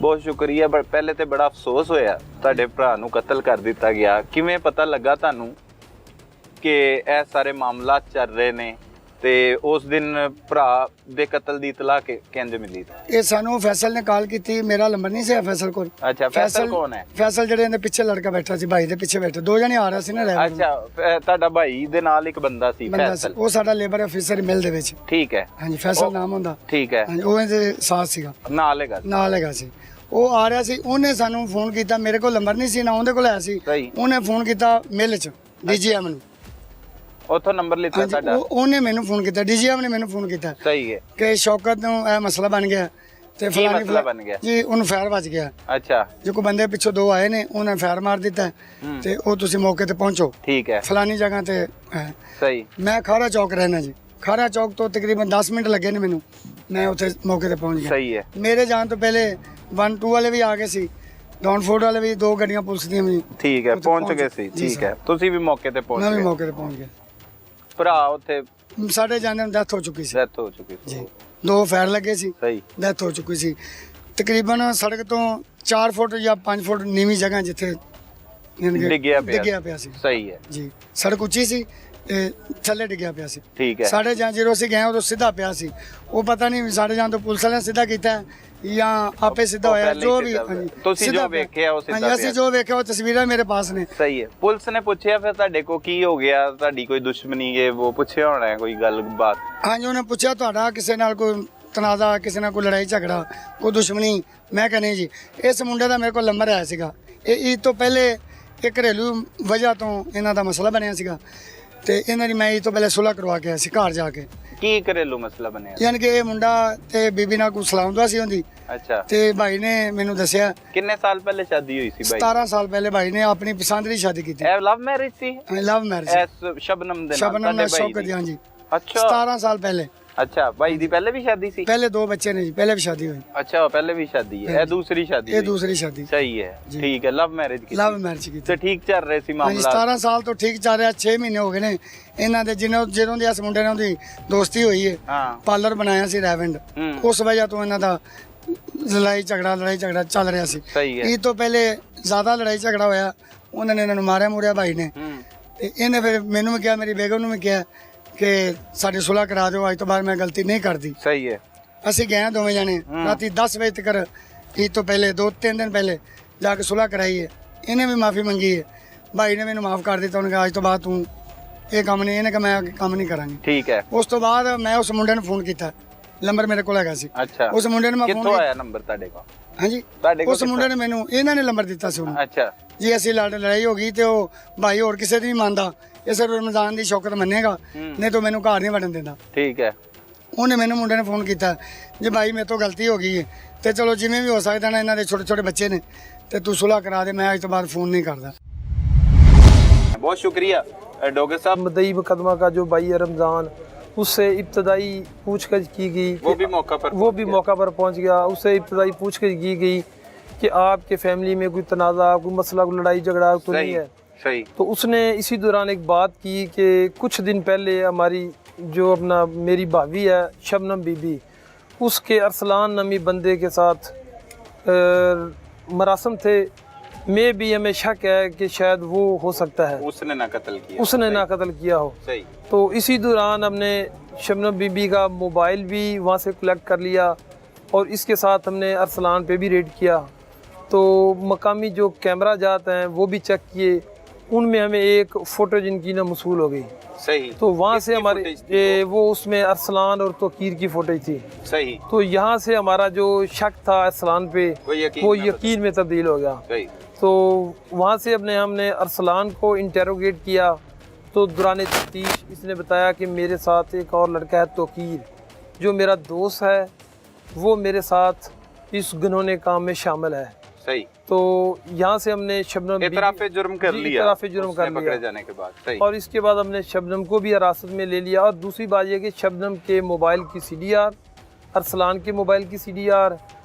बहुत शुक्रिया। पहले तो बड़ा अफसोस होया तुहाडे भरा नूं कतल कर दिता गया, किवें पता लगा तुहानूं कि ਇਹ सारे मामला चल रहे ने ते उस दिन भरा दे कतल दी इतला किंज मिली? ये सानू फैसल ने कॉल की, मेरा नंबर नहीं से फैसल को। अच्छा, फैसल कौन है? फैसल जेडे ने पीछे लड़का बैठा सी, भाई दे पीछे बैठे, दो जने आ रहे सी ना रह। अच्छा, ਤੁਹਾਡਾ ਭਾਈ ਦੇ ਨਾਲ ਇੱਕ ਬੰਦਾ ਸੀ ਫੈਸਲ? ਉਹ ਸਾਡਾ ਲੇਬਰ ਆਫੀਸਰ ਮਿਲ ਦੇ ਵਿੱਚ। ਠੀਕ ਹੈ, ਹਾਂਜੀ, ਫੈਸਲ ਨਾਮ ਹੁੰਦਾ। ਠੀਕ ਹੈ, ਹਾਂਜੀ, ਉਹ ਇਹਦੇ ਸਾਥ ਸੀਗਾ, ਨਾਲ ਹੈਗਾ ਸੀ। ਉਹ ਆ ਰਿਹਾ ਸੀ, ਉਹਨੇ ਸਾਨੂੰ ਫੋਨ ਕੀਤਾ, ਮੇਰੇ ਕੋਲ ਨੰਬਰ ਨਹੀਂ ਸੀ ਨਾ ਉਹਦੇ ਕੋਲ ਆਇਆ ਸੀ। ਉਹਨੇ ਫੋਨ ਕੀਤਾ ਮਿਲ ਚ ਡੀਜੀਐਮ ਨੂੰ, ਉਥੋਂ ਨੰਬਰ ਲਿੱਤਾ ਤੁਹਾਡਾ? ਉਹਨੇ ਮੈਨੂੰ ਫੋਨ ਕੀਤਾ, ਡੀਜੀਐਮ ਨੇ ਮੈਨੂੰ ਫੋਨ ਕੀਤਾ। ਸਹੀ ਹੈ ਕਿ ਸ਼ੌਕਤ ਨੂੰ ਇਹ ਮਸਲਾ ਬਣ ਗਿਆ ਤੇ ਫਲਾਣੀ ਮਸਲਾ ਬਣ ਗਿਆ ਜੀ, ਉਹਨੂੰ ਫਾਇਰ ਵੱਜ ਗਿਆ। ਅੱਛਾ, ਜੋ ਕੋ ਬੰਦੇ ਪਿੱਛੋਂ ਦੋ ਆਏ ਨੇ, ਉਹਨਾਂ ਫਾਇਰ ਮਾਰ ਦਿੱਤਾ ਤੇ ਉਹ ਤੁਸੀਂ ਮੌਕੇ ਤੇ ਪਹੁੰਚੋ। ਠੀਕ ਹੈ, ਫਲਾਣੀ ਜਗ੍ਹਾ ਤੇ ਹੈ। ਸਹੀ। ਮੈਂ ਖਾਰਾ ਚੌਕ ਰਹਿਣਾ ਜੀ, ਖਾਰਾ ਚੌਕ ਤੋਂ ਤਕਰੀਬਨ 10 ਮਿੰਟ ਲੱਗੇ ਨੇ ਮੈਨੂੰ, ਮੈਂ ਉੱਥੇ ਮੌਕੇ ਤੇ ਪਹੁੰਚ ਗਿਆ। ਸਹੀ ਹੈ। ਮੇਰੇ ਜਾਣ ਤੋਂ ਪਹਿਲੇ 1-2 ਵਾਲੇ ਵੀ ਆ ਗਏ ਸੀ, ਡਾਊਨਫੋਰਡ ਵਾਲੇ ਵੀ, 2 ਗੱਡੀਆਂ ਪੁਲਿਸ ਦੀਆਂ ਵੀ। ਠੀਕ ਹੈ, ਪਹੁੰਚ ਗਏ ਸੀ। ਠੀਕ ਹੈ, ਤੁਸੀਂ ਵੀ ਮੌਕੇ ਤੇ ਪਹੁੰਚ ਗਏ? ਮੈਂ ਵੀ ਮੌਕੇ ਤੇ ਪਹੁੰਚ ਗਿਆ। ਭਰਾ ਉੱਥੇ ਸਾਡੇ ਜਾਣੇ ਨੂੰ ਡੈਥ ਹੋ ਚੁੱਕੀ ਸੀ। ਡੈਥ ਹੋ ਚੁੱਕੀ ਸੀ ਜੀ, 2 ਫਾਇਰ ਲੱਗੇ ਸੀ। ਸਹੀ। ਡੈਥ ਹੋ ਚੁੱਕੀ ਸੀ। ਤਕਰੀਬਨ ਸੜਕ ਤੋਂ 4 ਫੁੱਟ ਜਾਂ 5 ਫੁੱਟ ਨੀਵੀਂ ਜਗ੍ਹਾ ਜਿੱਥੇ ਡਿੱਗਿਆ ਪਿਆ ਸੀ। ਸਹੀ ਹੈ ਜੀ। ਸੜਕ ਉੱਚੀ ਸੀ, ਥੱਲੇ ਡਿੱਗਿਆ ਪਿਆ ਸੀ। ਠੀਕ ਹੈ। ਸਾਡੇ ਜਾਂ ਜਦੋਂ ਅਸੀਂ ਗਏ ਉਦੋਂ ਸਿੱਧਾ ਪਿਆ ਸੀ। ਉਹ ਪਤਾ ਨਹੀਂ ਸਾਡੇ ਜਾਂ ਤੋਂ ਪੁਲਿਸ ਵਾਲਿਆਂ ਨੇ ਸਿੱਧਾ ਕੀਤਾ ਜਾਂ ਆਪੇ ਸਿੱਧਾ ਹੋਇਆ, ਜੋ ਵੀ। ਤੁਸੀਂ ਜੋ ਵੇਖਿਆ ਉਹ ਸਿੱਧਾ ਪਿਆ? ਅਸੀਂ ਜੋ ਵੇਖਿਆ ਉਹ ਤਸਵੀਰਾਂ ਮੇਰੇ ਪਾਸ ਨੇ। ਸਹੀ ਹੈ। ਪੁਲਿਸ ਨੇ ਪੁੱਛਿਆ ਫਿਰ ਤੁਹਾਡੇ ਕੋ ਕੀ ਹੋ ਗਿਆ, ਤੁਹਾਡੀ ਕੋਈ ਦੁਸ਼ਮਣੀ ਹੈ ਉਹ ਪੁੱਛਿਆ ਹੋਣਾ ਹੈ, ਕੋਈ ਗੱਲਬਾਤ? ਹਾਂਜੀ, ਉਹਨੇ ਪੁੱਛਿਆ ਤੁਹਾਡਾ ਕਿਸੇ ਨਾਲ ਕੋਈ ਤਨਾਜ਼ਾ, ਕਿਸੇ ਨਾਲ ਕੋਈ ਲੜਾਈ ਝਗੜਾ, ਕੋਈ ਦੁਸ਼ਮਣੀ? ਮੈਂ ਕਿਹਾ ਨਹੀਂ ਜੀ। ਇਸ ਮੁੰਡੇ ਦਾ ਮੇਰੇ ਕੋਲ ਨੰਬਰ ਆਇਆ ਸੀਗਾ, ਇਹ ਤੋਂ ਪਹਿਲੇ ਇੱਕ ਘਰੇਲੂ ਵਜ੍ਹਾ ਤੋਂ ਇਹਨਾਂ ਦਾ ਮਸਲਾ ਬਣਿਆ ਸੀਗਾ ਤੇ ਇਹਨਾਂ ਦੀ ਮੈਂ ਇਹ ਤੋਂ ਪਹਿਲੇ ਸੁਲ੍ਹਾ ਕਰਵਾ ਕੇ ਆਇਆ ਸੀ ਘਰ ਜਾ ਕੇ। ਕੀ ਘਰੇਲੂ ਮਸਲਾ ਬਣਿਆ? ਯਾਨੀ ਕਿ ਇਹ ਮੁੰਡਾ ਤੇ ਬੀਬੀ ਨਾਲ ਕੋਈ ਸਲਾਮਦੁਆ ਸੀ ਹੁੰਦੀ। ਅੱਛਾ। ਤੇ ਭਾਈ ਨੇ ਮੈਨੂੰ ਦੱਸਿਆ ਕਿੰਨੇ ਸਾਲ ਪਹਿਲੇ ਸ਼ਾਦੀ ਹੋਈ ਸੀ ਬਾਈ? 17 ਸਾਲ ਪਹਿਲੇ ਭਾਈ ਨੇ ਆਪਣੀ ਪਸੰਦ ਦੀ ਸ਼ਾਦੀ ਕੀਤੀ। ਇਹ ਲਵ ਮੈਰਿਜ ਸੀ? Love marriage. ਐਸ ਸ਼ਬਨਮ ਦੇ ਨਾਲ? ਸ਼ਬਨਮ ਨਾਲ ਸ਼ੌਕਤ ਦੀ। ਹਾਂਜੀ। ਅੱਛਾ, 17 ਸਾਲ ਪਹਿਲੇ। ਅੱਛਾ, ਭਾਈ ਦੀ ਪਹਿਲੇ ਵੀ ਸ਼ਾਦੀ ਸੀ? ਪਹਿਲੇ 2 ਬੱਚੇ ਨੇ ਜੀ, ਪਹਿਲੇ ਵੀ ਸ਼ਾਦੀ ਹੋਈ। ਅੱਛਾ, ਪਹਿਲੇ ਵੀ ਸ਼ਾਦੀ ਹੈ, ਇਹ ਦੂਸਰੀ ਸ਼ਾਦੀ? ਇਹ ਦੂਸਰੀ ਸ਼ਾਦੀ। ਸਹੀ ਹੈ, ਠੀਕ ਹੈ। ਲਵ ਮੈਰਿਜ ਕੀਤੀ? ਲਵ ਮੈਰਿਜ ਕੀਤੀ ਤੇ ਠੀਕ ਚੱਲ ਰਿਹਾ ਸੀ ਮਾਮਲਾ? 17 ਸਾਲ ਤੋਂ ਠੀਕ ਚੱਲ ਰਿਹਾ। 6 ਮਹੀਨੇ ਹੋ ਗਏ ਨੇ ਇਹਨਾਂ ਦੇ, ਜਦੋਂ ਦੀ ਇਸ ਮੁੰਡੇ ਨਾਲ ਉਹਦੀ ਦੋਸਤੀ ਹੋਈ ਹੈ। ਹਾਂ। ਪਾਰਲਰ ਬਣਾਇਆ ਸੀ ਰੈਵਿੰਡ, ਉਸ ਵਜ੍ਹਾ ਤੋਂ ਇਹਨਾਂ ਦਾ ਲੜਾਈ ਝਗੜਾ ਚੱਲ ਰਿਹਾ ਸੀ। ਸਹੀ ਹੈ। ਇਹ ਤੋਂ ਪਹਿਲੇ ਜ਼ਿਆਦਾ ਲੜਾਈ ਝਗੜਾ ਹੋਇਆ, ਉਹਨਾਂ ਨੇ ਇਹਨਾਂ ਨੂੰ ਮਾਰਿਆ ਮੁਰਿਆ ਭਾਈ ਨੇ। ਤੇ ਇਹਨੇ ਫਿਰ ਮੈਨੂੰ ਵੀ ਕਿਹਾ, ਮੇਰੀ ਬੇਗਮ ਨੂੰ ਵੀ ਕਿਹਾ ਕਿ ਸਾਡੀ ਸੁਲ੍ਹਾ ਕਰਾ ਦਿਓ, ਅੱਜ ਤੋਂ ਬਾਅਦ ਮੈਂ ਗਲਤੀ ਨਹੀਂ ਕਰਦੀ। ਸਹੀ ਹੈ। ਅਸੀਂ ਗਏ ਦੋਵੇਂ ਜਾਣੇ ਰਾਤੀ 10 ਵਜੇ ਤੱਕ, ਈਦ ਤੋਂ ਪਹਿਲੇ 2-3 ਦਿਨ ਪਹਿਲੇ ਜਾ ਕੇ ਸੁਲ੍ਹਾ ਕਰਾਈ ਹੈ। ਇਹਨੇ ਵੀ ਮਾਫੀ ਮੰਗੀ ਹੈ, ਭਾਈ ਨੇ ਮੈਨੂੰ ਮਾਫ ਕਰ ਦਿੱਤਾ। ਉਹਨੇ ਕਿਹਾ ਅੱਜ ਤੋਂ ਬਾਅਦ ਤੂੰ ਇਹ ਕੰਮ ਨਹੀਂ, ਇਹਨੇ ਕਿਹਾ ਮੈਂ ਕੰਮ ਨਹੀਂ ਕਰਾਂਗੀ। ਠੀਕ ਹੈ। ਉਸ ਤੋਂ ਬਾਅਦ ਮੈਂ ਉਸ ਮੁੰਡੇ ਨੂੰ ਫੋਨ ਕੀਤਾ, ਨੰਬਰ ਮੇਰੇ ਕੋਲ ਹੈਗਾ ਸੀ। ਅੱਛਾ। ਉਸ ਮੁੰਡੇ ਨੂੰ ਮੈਂ ਕਿੱਥੋਂ ਆਇਆ ਨੰਬਰ ਤੁਹਾਡੇ ਕੋਲ? ਹਾਂਜੀ, ਉਸ ਮੁੰਡੇ ਨੇ ਮੈਨੂੰ, ਇਹਨਾਂ ਨੇ ਨੰਬਰ ਦਿੱਤਾ ਸੀ ਉਹਨੂੰ। ਅੱਛਾ ਜੀ। ਅਸੀਂ ਲੜਾਈ ਹੋ ਗਈ ਤੇ ਉਹ ਭਾਈ ਹੋਰ ਕਿਸੇ ਦੀ ਨਹੀਂ ਮੰਨਦਾ, ਇਸ ਰਮਜ਼ਾਨ ਦੀ ਸ਼ੌਕਤ ਮੰਨੇਗਾ, ਨਹੀਂ ਤਾਂ ਮੈਨੂੰ ਘਰ ਨਹੀਂ ਵੜਨ ਦਿੰਦਾ। ਠੀਕ ਹੈ। ਉਹਨੇ ਮੈਨੂੰ ਮੁੰਡੇ ਨੇ ਫੋਨ ਕੀਤਾ, ਜੀ ਭਾਈ ਮੇਰੇ ਤੋਂ ਗਲਤੀ ਹੋ ਗਈ ਹੈ ਤੇ ਚਲੋ ਜਿਵੇਂ ਵੀ ਹੋ ਸਕਦਾ ਨਾ, ਇਹਨਾਂ ਦੇ ਛੋਟੇ ਛੋਟੇ ਬੱਚੇ ਨੇ ਤੇ ਤੂੰ ਸੁਲ੍ਹਾ ਕਰਾ ਦੇ, ਮੈਂ ਅੱਜ ਤੋਂ ਬਾਅਦ ਫੋਨ नहीं करता। बहुत शुक्रिया डॉक्टर साहब। मदई मुकदमा का जो भाई है रमज़ान, उससे इब्तदाई पूछताछ की गई, वो भी मौका पर पहुंच गया। उससे इब्तदाई पूछताछ की गई कि आपके फैमिली में कोई तनाज़ा, कोई मसला, कोई लड़ाई झगड़ा तो नहीं है? सही। तो उसने इसी दौरान एक बात की कि कुछ दिन पहले हमारी जो अपना मेरी भाभी है शबनम बीबी, उसके अरसलान नामी बंदे के साथ मरासम थे। मैं भी हमें शक है कि शायद वो हो सकता है उसने ना कत्ल किया हो। सही। तो इसी दौरान हमने शबनम बीबी का मोबाइल भी वहाँ से कलेक्ट कर लिया और इसके साथ हमने अरसलान पे भी रेड किया। तो मकामी जो कैमरा जात हैं वो भी चेक किए, उनमें हमें एक फ़ोटो जिनकी ना मसूल हो गई। सही। तो वहाँ से हमारे वो उसमें अरसलान और तोकीर की फुटेज थी। सही। तो यहाँ से हमारा जो शक था अरसलान पे वो यकीन में तब्दील हो गया। सही। तो वहाँ से हमने अरसलान को इंटेरोगेट किया। तो दौरान तफ्तीश इसने बताया कि मेरे साथ एक और लड़का है तोकीर, जो मेरा दोस्त है, वो मेरे साथ इस घिनौने काम में शामिल है। सही। तो यहाँ से हमने शबनम इतराफ़े जुर्म कर लिया पकड़े जाने के बाद। सही। और इसके बाद हमने शबनम को भी हिरासत में ले लिया। और दूसरी बात यह कि शबनम के मोबाइल की CDR, अरसलान के मोबाइल की CDR,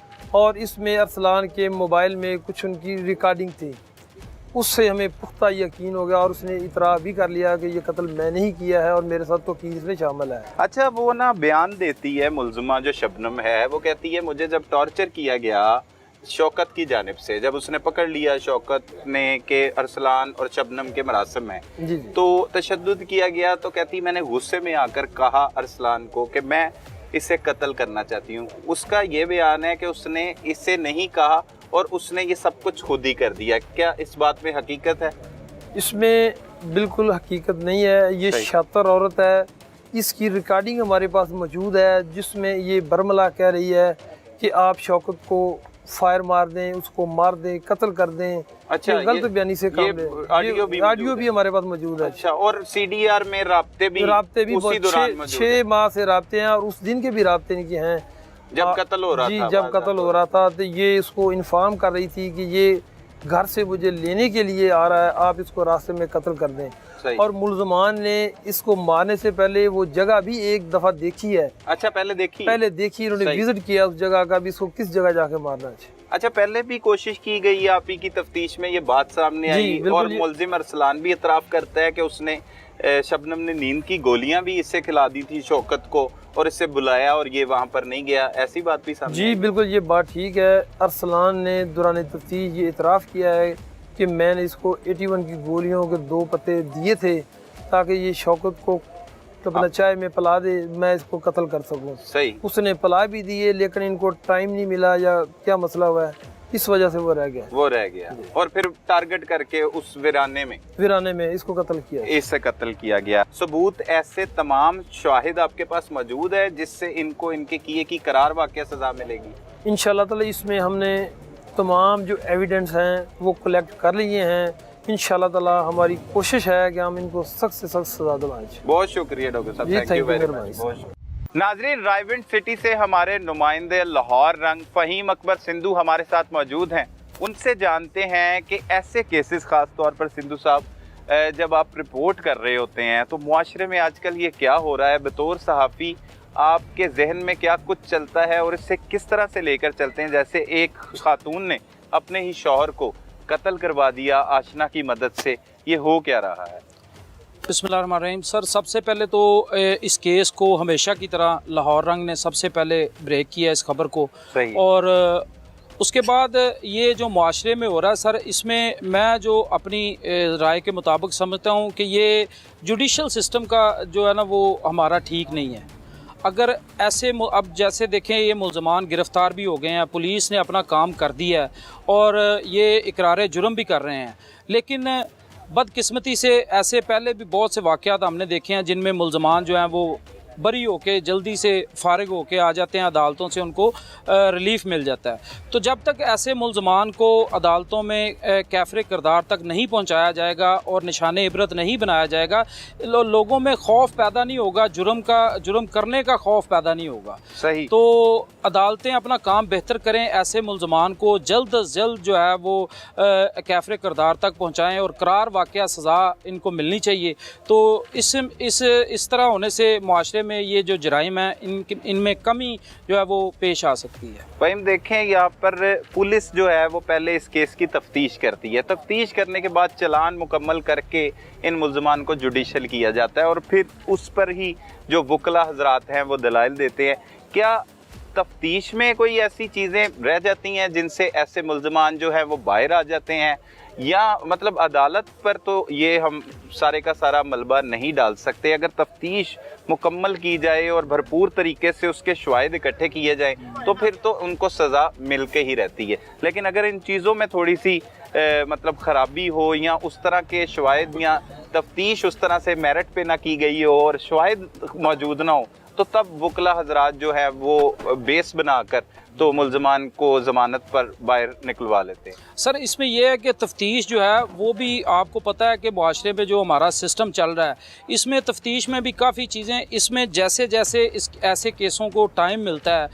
और इसमें अरसलान के मोबाइल में कुछ उनकी रिकॉर्डिंग थी, उससे हमें पुख्ता यकीन हो गया और उसने इतराफ़ भी कर लिया कि ये कत्ल मैंने ही किया है और मेरे साथ तो की इसमें शामिल है। अच्छा, वो ना बयान देती है मुलजिमा जो शबनम है, वो कहती है मुझे जब टॉर्चर किया गया शौकत की जानिब से जब उसने पकड़ लिया शौकत ने कि अरसलान और शबनम के मरासिम में, जी जी तो तशद्दुद किया गया, तो कहती मैंने गुस्से में आकर कहा अरसलान को कि मैं इसे कत्ल करना चाहती हूँ। उसका ये बयान है कि उसने इसे नहीं कहा और उसने ये सब कुछ खुद ही कर दिया। क्या इस बात में हकीकत है? इसमें बिल्कुल हकीकत नहीं है। ये सही। शातिर औरत है। इसकी रिकॉर्डिंग हमारे पास मौजूद है जिसमें ये बरमला कह रही है कि आप शौकत को फायर मार दें, उसको मार दें, कत्ल कर दें। अच्छा, ये गलत ये- बयानी से ये काम ऑडियो भी ऑडियो मौजूद भी है। हमारे पास मौजूद है। अच्छा, और सीडीआर में राब्ते भी उसी दौरान मौजूद है? 6 माह से राब्ते हैं और उस दिन के भी राब्ते इनके हैं जब कत्ल हो रहा जी, था। जब कत्ल हो रहा था तो ये इसको इन्फॉर्म कर रही थी कि ये घर से मुझे लेने के लिए आ रहा है, आप इसको रास्ते में कत्ल कर दें। सही। और मुलजमान ने इसको मारने से पहले वो जगह भी एक दफ़ा देखी है। अच्छा, पहले देखी इन्होंने सही। विजिट किया उस जगह का भी, इसको किस जगह जाके मारना है। अच्छा, पहले भी कोशिश की गई आप ही की तफ्तीश में ये बात सामने जी, आई बिल्कुल। और मुलजिम अरसलान भी इतराफ़ करता है कि उसने शबनम ने नींद की गोलियां भी इससे खिला दी थी शौकत को और इससे बुलाया और ये वहां पर नहीं गया, ऐसी बात भी सामने जी आई। बिल्कुल, ये बात ठीक है। अरसलान ने दौरान तफ्तीश ये इतराफ़ किया है कि मैंने इसको 81 की गोलियों के 2 पत्ते दिए थे ताकि ये शौकत को तो अपना चाय में पिला दे, मैं इसको कत्ल कर सकूं। सही। उसने पिला भी दिए लेकिन इनको टाइम नहीं मिला या क्या मसला हुआ है, इस वजह से वो रह गया और फिर टारगेट करके उस वीराने में इसको कत्ल किया। इससे कत्ल किया गया। सबूत ऐसे तमाम शाहिद आपके पास मौजूद है जिससे इनको इनके किए की करार वाक़या सजा मिलेगी? इंशाल्लाह ताला इसमें हमने तमाम जो एविडेंस हैं वो कलेक्ट कर लिए हैं। इंशाल्लाह ताला हमारी कोशिश है कि हम इनको सख्त से सख्त सजा दिलाएं। बहुत शुक्रिया डॉक्टर साहब, जी, थैंक यू वेरी मेहरबानी। मच। नाजरीन, रायविंड सिटी से हमारे नुमाइंदे लाहौर रंग फ़हीम अकबर सिंधु हमारे साथ मौजूद हैं। उनसे जानते हैं कि ऐसे केसेस ख़ास तौर पर सिंधु साहब जब आप रिपोर्ट कर रहे होते हैं तो मुआशरे में आजकल ये क्या हो रहा है, बतौर सहाफ़ी आपके जहन में क्या कुछ चलता है और इससे किस तरह से लेकर चलते हैं? जैसे एक खातून ने अपने ही शौहर को कत्ल करवा दिया आशना की मदद से, ये हो क्या रहा है? बिस्मिल्लाहिर्रहमानिर्रहीम। सर, सबसे पहले तो इस केस को हमेशा की तरह लाहौर रंग ने सबसे पहले ब्रेक किया इस खबर को। सही। और उसके बाद ये जो माशरे में हो रहा है सर, इसमें मैं जो अपनी राय के मुताबिक समझता हूँ कि ये जुडिशल सिस्टम का जो है ना वो हमारा ठीक नहीं है। अगर ऐसे अब जैसे देखें ये मुल्ज़मान गिरफ़्तार भी हो गए हैं, पुलिस ने अपना काम कर दिया है और ये इकरार जुर्म भी कर रहे हैं, लेकिन बदकिस्मती से ऐसे पहले भी बहुत से वाक़यात हमने देखे हैं जिनमें मुल्ज़मान जो हैं वो बरी होके जल्दी से फारिग होके आ जाते हैं, अदालतों से उनको रिलीफ़ मिल जाता है। तो जब तक ऐसे मुल्ज़मान को अदालतों में कैफ़रे किरदार तक नहीं पहुंचाया जाएगा और निशाने इबरत नहीं बनाया जाएगा, लोगों में खौफ पैदा नहीं होगा, जुर्म करने का खौफ पैदा नहीं होगा। सही। तो अदालतें अपना काम बेहतर करें, ऐसे मुल्ज़मान को जल्द अज जल्द जो है वो कैफ़रे किरदार तक पहुँचाएँ और करार वाक़या सज़ा इनको मिलनी चाहिए। तो इस तरह होने से मुआशरे में ये जो जराइम है इनमें कमी जो है वो पेश आ सकती है। भाई हम देखें यहाँ पर पुलिस जो है वो पहले इस केस की तफ्तीश करती है, तफ्तीश करने के बाद चालान मुकम्मल करके इन मुल्ज़मान को जुडिशल किया जाता है और फिर उस पर ही जो वकला हजरात हैं वो दलाइल देते हैं। क्या तफ्तीश में कोई ऐसी चीज़ें रह जाती हैं जिनसे ऐसे मुल्ज़मान जो है वो बाहर आ जाते हैं, या मतलब अदालत पर तो ये हम सारे का सारा मलबा नहीं डाल सकते? अगर तफ्तीश मुकम्मल की जाए और भरपूर तरीके से उसके शवाहिद इकट्ठे किए जाएं तो फिर तो उनको सज़ा मिल के ही रहती है। लेकिन अगर इन चीज़ों में थोड़ी सी मतलब ख़राबी हो या उस तरह के शवाहिद या तफ्तीश उस तरह से मेरिट पे ना की गई हो और शवाहिद मौजूद ना हो, तो तब वकला हजरात जो है वो बेस बनाकर तो मुल्ज़मान को ज़मानत पर बाहर निकलवा लेते हैं। सर, इसमें यह है कि तफ्तीश जो है वो भी आपको पता है कि मुआशरे में जो हमारा सिस्टम चल रहा है इसमें तफ्तीश में भी काफ़ी चीज़ें, इसमें जैसे जैसे ऐसे केसों को टाइम मिलता है